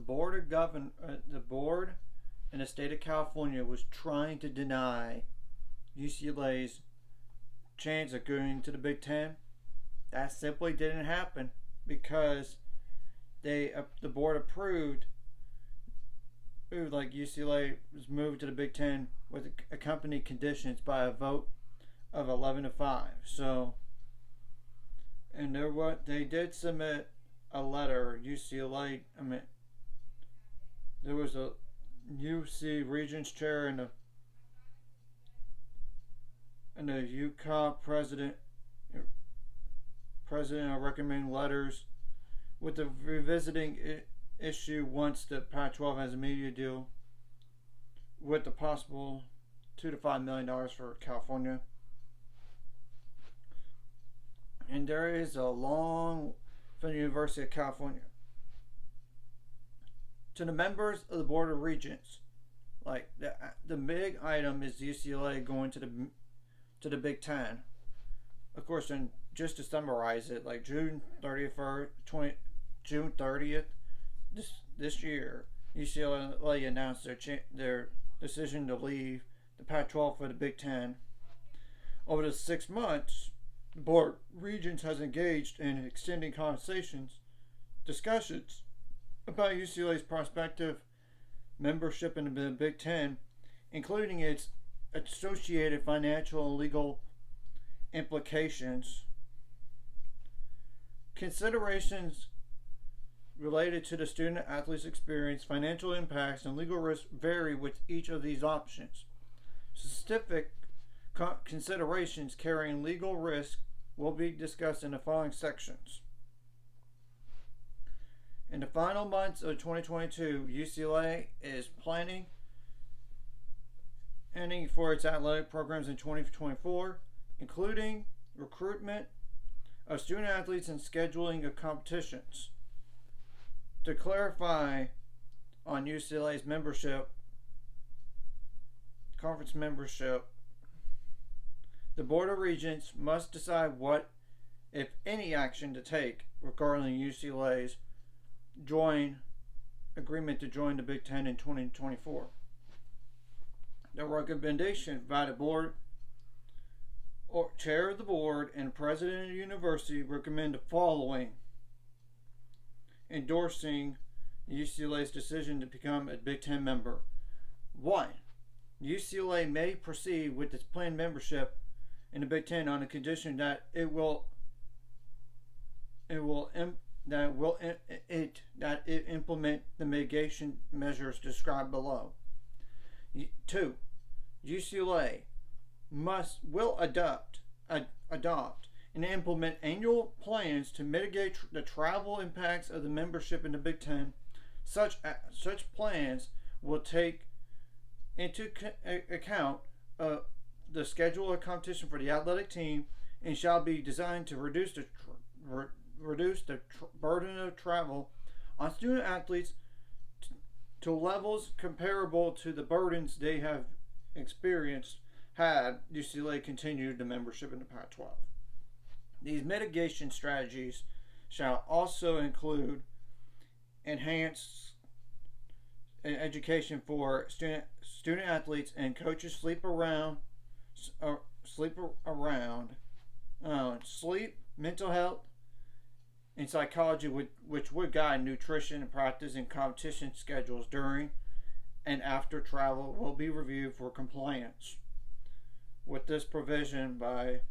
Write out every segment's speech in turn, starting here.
the board in the state of California was trying to deny UCLA's chance of going to the Big Ten. That simply didn't happen because the board approved like UCLA was moved to the Big Ten with accompanied conditions by a vote of 11-5. So, and they did submit a letter. UCLA, there was a UC Regents chair and the ucla president are recommending letters with the revisiting issue once the Pac-12 has a media deal with the possible $2 to $5 million for California. And there is a long from the University of California. To the members of the Board of Regents, like the big item is UCLA going to the Big Ten. Of course, and just to summarize it, like June 30th, this year, UCLA announced their decision to leave the Pac-12 for the Big Ten. Over the 6 months, the Board of Regents has engaged in extending discussions about UCLA's prospective membership in the Big Ten, including its associated financial and legal implications. Considerations related to the student athlete's experience, financial impacts, and legal risks vary with each of these options. Specific considerations carrying legal risk will be discussed in the following sections. In the final months of 2022, UCLA is planning for its athletic programs in 2024, including recruitment of student athletes and scheduling of competitions. To clarify on UCLA's conference membership, the Board of Regents must decide what, if any, action to take regarding UCLA's agreement to join the Big Ten in 2024. The recommendation by the board or chair of the board and president of the university recommend the following, endorsing UCLA's decision to become a Big Ten member. 1. UCLA may proceed with its planned membership in the Big Ten on the condition that it implement the mitigation measures described below. 2. UCLA will adopt and implement annual plans to mitigate the travel impacts of the membership in the Big Ten. Such plans will take into account the schedule of competition for the athletic team and shall be designed to reduce the burden of travel on student athletes to levels comparable to the burdens they have experienced had UCLA continued the membership in the Pac-12. These mitigation strategies shall also include enhanced education for student athletes and coaches, sleep, mental health, and psychology, which would guide nutrition and practice and competition schedules during and after travel will be reviewed for compliance with this provision by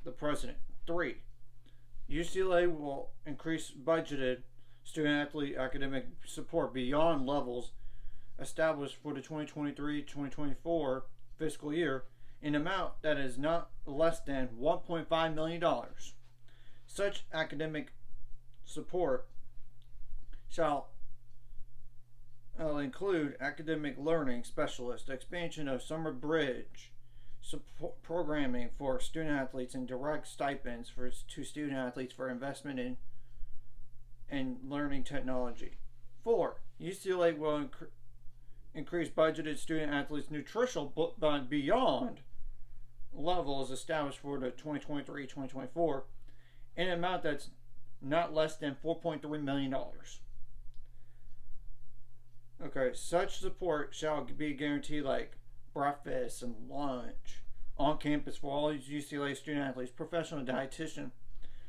the president. 3. UCLA will increase budgeted student-athlete academic support beyond levels established for the 2023-2024 fiscal year in an amount that is not less than $1.5 million. Such academic support shall include academic learning specialists, expansion of summer bridge support programming for student athletes, and direct stipends to student athletes for investment in learning technology. 4. UCLA will increase budgeted student athletes nutritional beyond levels established for the 2023-2024 in an amount that's not less than $4.3 million. Okay, such support shall be guaranteed like breakfast and lunch on campus for all UCLA student athletes, professional dietitian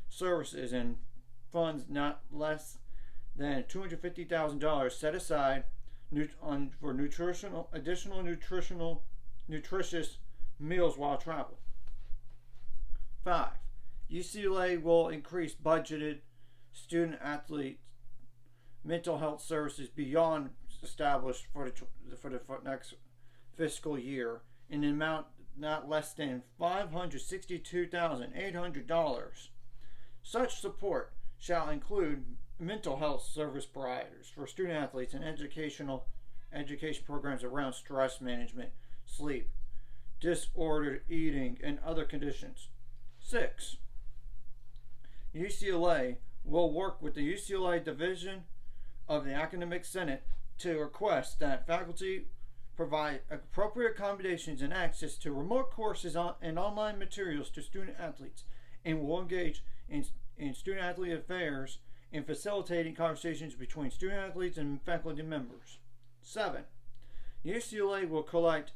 services, and funds not less than $250,000 set aside for nutritious meals while traveling. 5. UCLA will increase budgeted student athlete mental health services beyond established for the next fiscal year in an amount not less than $562,800. Such support shall include mental health service providers for student athletes and education programs around stress management, sleep, disordered eating, and other conditions. 6. UCLA will work with the UCLA Division of the Academic Senate to request that faculty provide appropriate accommodations and access to remote courses and online materials to student athletes, and will engage in student athlete affairs in facilitating conversations between student athletes and faculty members. 7. UCLA will collect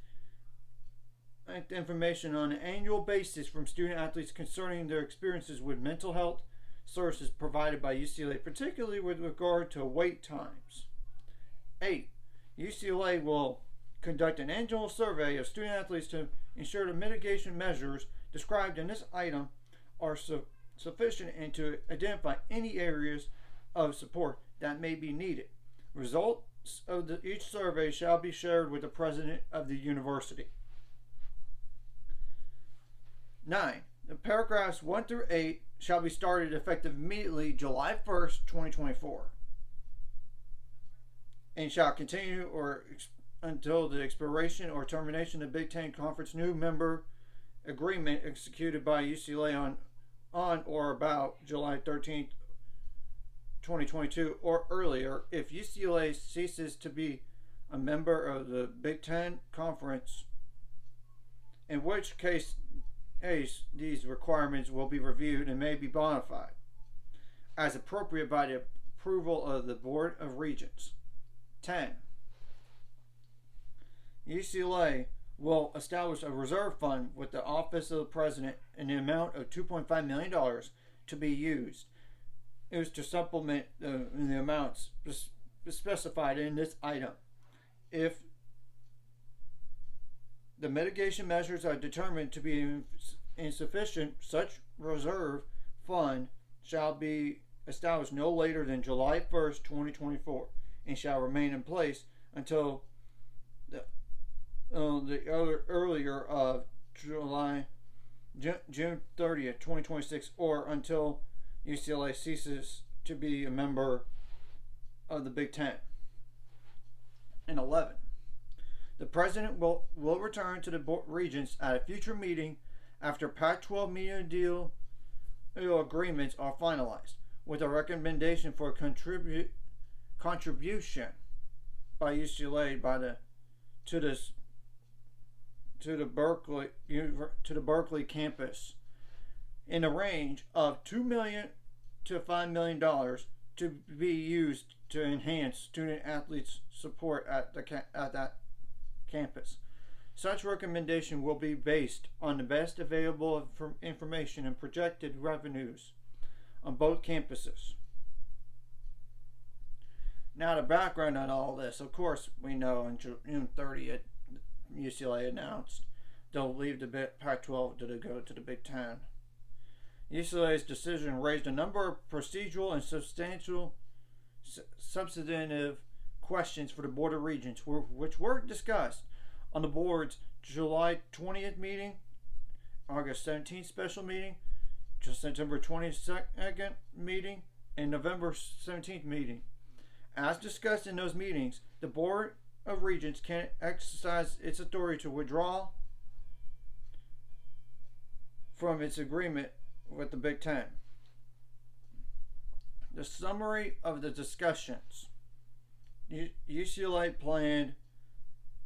information on an annual basis from student athletes concerning their experiences with mental health services provided by UCLA, particularly with regard to wait times. 8. UCLA will conduct an annual survey of student athletes to ensure the mitigation measures described in this item are sufficient and to identify any areas of support that may be needed. Results of each survey shall be shared with the president of the university. 9. The paragraphs 1 through 8 shall be started effective immediately July 1st, 2024, and shall continue until the expiration or termination of the Big Ten Conference new member agreement executed by UCLA on or about July 13th, 2022 or earlier. If UCLA ceases to be a member of the Big Ten Conference, in which case these requirements will be reviewed and may be modified as appropriate by the approval of the Board of Regents. 10. UCLA will establish a reserve fund with the Office of the President in the amount of $2.5 million to be used. It was to supplement the amounts specified in this item. If the mitigation measures are determined to be insufficient, such reserve fund shall be established no later than July 1st, 2024, and shall remain in place until the earlier of June 30th, 2026, or until UCLA ceases to be a member of the Big Ten. And 11. The President will return to the Regents at a future meeting after Pac-12 media deal agreements are finalized, with a recommendation for contribution by UCLA to the Berkeley campus in a range of $2 million to $5 million to be used to enhance student athletes' support at that campus. Such recommendation will be based on the best available information and projected revenues on both campuses. Now, the background on all this, of course, we know on June 30th, UCLA announced they'll leave the Pac-12 to go to the Big Ten. UCLA's decision raised a number of procedural and substantive questions for the Board of Regents, which were discussed on the board's July 20th meeting, August 17th special meeting, September 22nd meeting, and November 17th meeting. As discussed in those meetings, the Board of Regents can exercise its authority to withdraw from its agreement with the Big Ten. The summary of the discussions. UCLA planned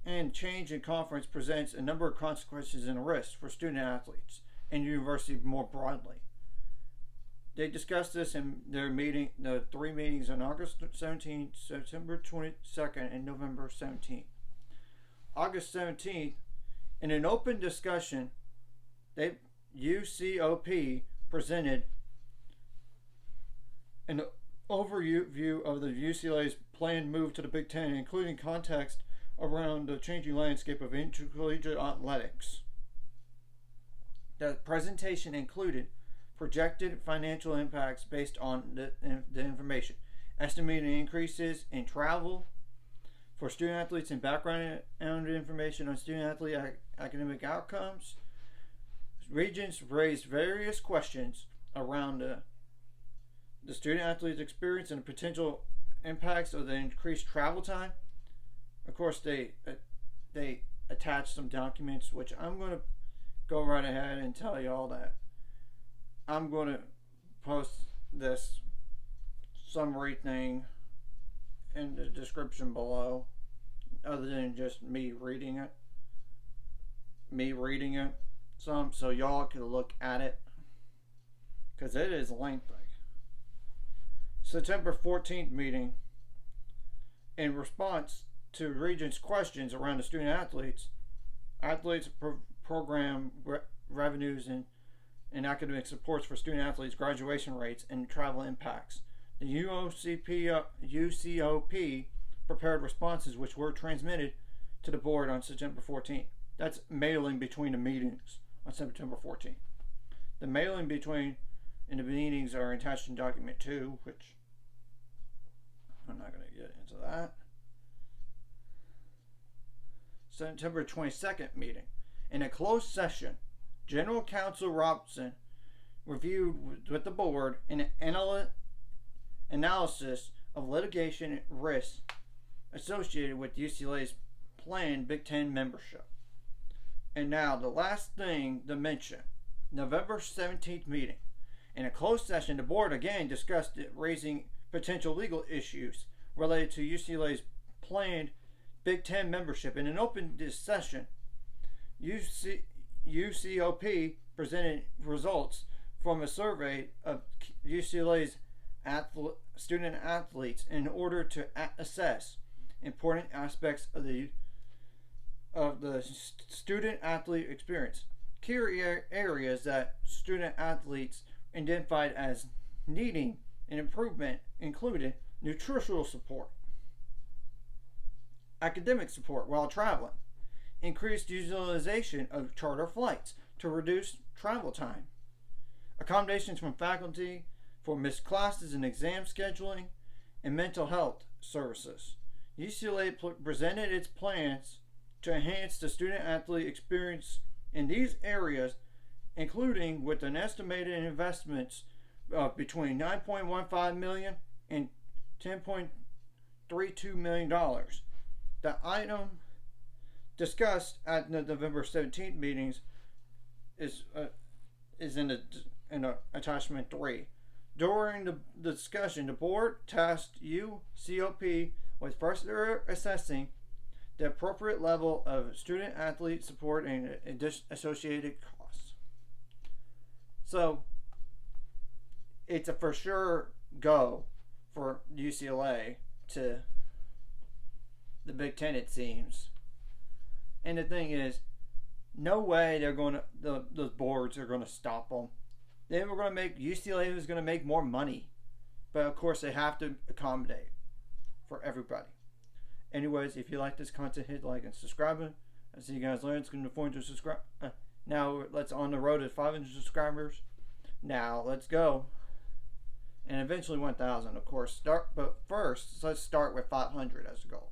and change in conference presents a number of consequences and risks for student athletes and university more broadly. They discussed this in their meeting, the 3 meetings on August 17th, September 22nd, and November 17th. August 17th, in an open discussion, UCOP presented an overview of the UCLA's planned move to the Big Ten, including context around the changing landscape of intercollegiate athletics. The presentation included projected financial impacts based on the information, estimated increases in travel for student athletes and background information on student athlete academic outcomes. Regents raised various questions around the student athlete's experience and the potential impacts of the increased travel time. Of course, they attached some documents, which I'm going to go right ahead and tell you all that. I'm going to post this summary thing in the description below, other than just me reading it. Some, so y'all can look at it, because it is lengthy. September 14th meeting. In response to Regents' questions around the student athletes, program revenues and academic supports for student athletes, graduation rates, and travel impacts, the UCOP prepared responses which were transmitted to the board on September 14th. That's mailing between the meetings on September 14th. The mailing between and the meetings are attached in document 2, which I'm not going to get into that. September 22nd meeting. In a closed session, General Counsel Robson reviewed with the board an analysis of litigation risks associated with UCLA's planned Big Ten membership. And now the last thing to mention, November 17th meeting. In a closed session, the board again discussed raising potential legal issues related to UCLA's planned Big Ten membership. In an open session, UCOP presented results from a survey of UCLA's student athletes in order to assess important aspects of the student athlete experience. Key areas that student athletes identified as needing an improvement included nutritional support, academic support while traveling, increased utilization of charter flights to reduce travel time, accommodations from faculty for missed classes and exam scheduling, and mental health services. UCLA presented its plans to enhance the student athlete experience in these areas, including with an estimated investments of between $9.15 million and $10.32 million. The item discussed at the November 17th meetings is in attachment 3. During the discussion, the board tasked UCOP with further assessing the appropriate level of student athlete support and associated costs. So it's a for sure go for UCLA to the Big Ten, it seems. And the thing is, no way they're going to, those boards are going to stop them. They were going to make, UCLA was going to make more money. But of course, they have to accommodate for everybody. Anyways, if you like this content, hit like and subscribe. I'll see you guys later. It's going to forward to subscribe. Now, let's on the road to 500 subscribers. Now, let's go. And eventually 1,000, of course. But first, let's start with 500 as a goal.